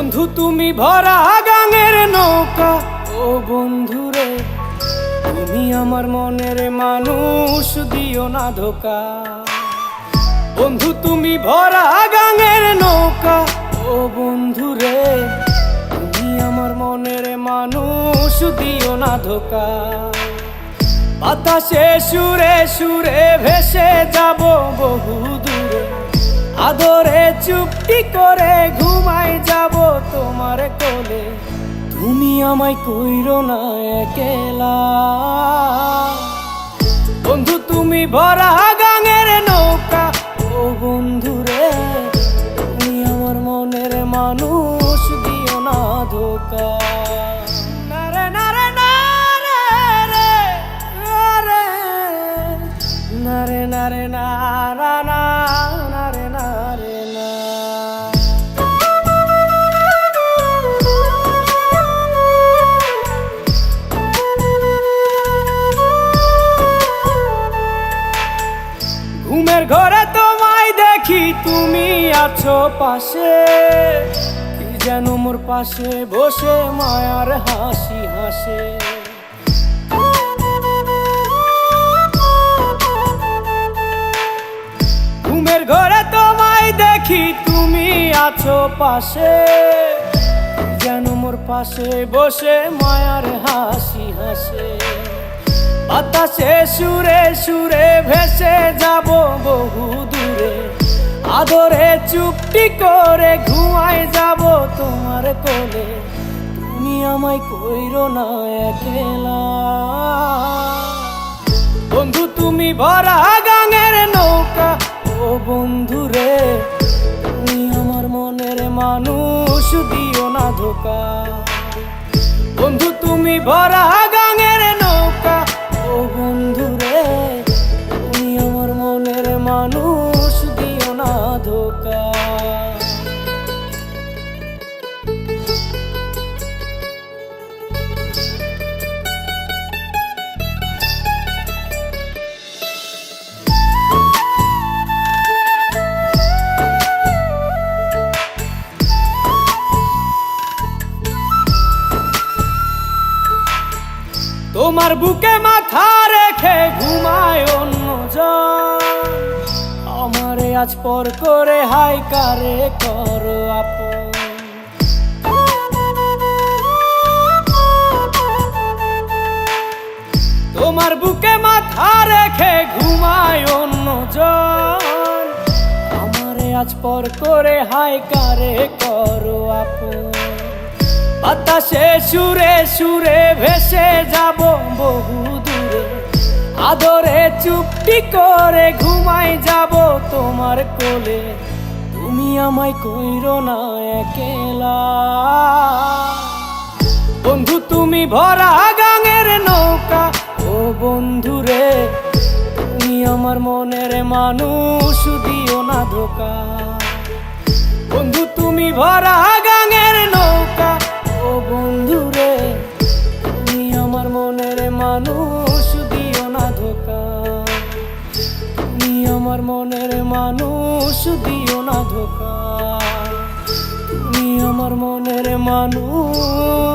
বন্ধু তুমি ভরা গাঙের নৌকা, ও বন্ধুরে তুমি আমার মনের মানুষ, দিও না ধোকা। বন্ধু তুমি ভরা গাঙের নৌকা, ও বন্ধুরে তুমি আমার মনের মানুষ, দিও না ধোকা। বাতাসে সুরে সুরে ভেসে যাব বহু দূরে, আদরে চুপটি করে ঘুমাই যাব তোমার কোলে। তুমি আমায় কইরো না একলা, বন্ধু তুমি ভরা গাঙের নৌকা, ও বন্ধুরে তুমি আমার মনের মানুষ, দিও না ধোকা। নারে নারে নারে রে, নারে নারে নারা না, নারে নারে না। ঘুমের ঘরে তোমায় দেখি তুমি আছো পাশে, কি যেন মোর পাশে বসে মায়ার হাসি হাসে। ঘুমের ঘরে তোমায় দেখি তুমি আছো পাশে, যেন মোর পাশে বসে মায়ার হাসি হাসে। বাতাসে সুরে সুরে ভেসে যাব বহু দূরে, আদরে চুপটি করে ঘুমাই যাব তোমার কোলে। তুমি আমায় কইরো না একলা, বন্ধু তুমি ভরা গাঙের নৌকা, ও বন্ধুরে তুমি আমার মনের মানুষ, দিও না ধোকা। বন্ধু তুমি ভরা গাঙের নৌকা, ও বন্ধুরে তুমি আমার মনের মানুষ, দিও না ধোকা। তোমার বুকে মাথা রেখে ঘুমায় অন্যজন, আমারে আজ পর করে হাই কারে করো আপন। তোমার বুকে মাথা রেখে ঘুমায় অন্যজন, আমারে আজ পর করে হাই কারে করো আপন। বাতাসে সুরে সুরে ভেসে যাব বহু দূরে, আদরে চুপটি করে ঘুমাই যাব তোমার কোলে। তুমি আমায় কইরো না একলা, বন্ধু তুমি ভরা গাঙের নৌকা, ও বন্ধুরে তুমি আমার মনের মানুষ, দিও না ধোকা। বন্ধু তুমি ভরা গাঙের নৌকা, ও বন্ধুরে তুমি আমার মনের মানুষ, দিও না ধোকা। তুমি আমার মনের মানুষ, দিও না ধোকা। তুমি আমার মনের মানুষ।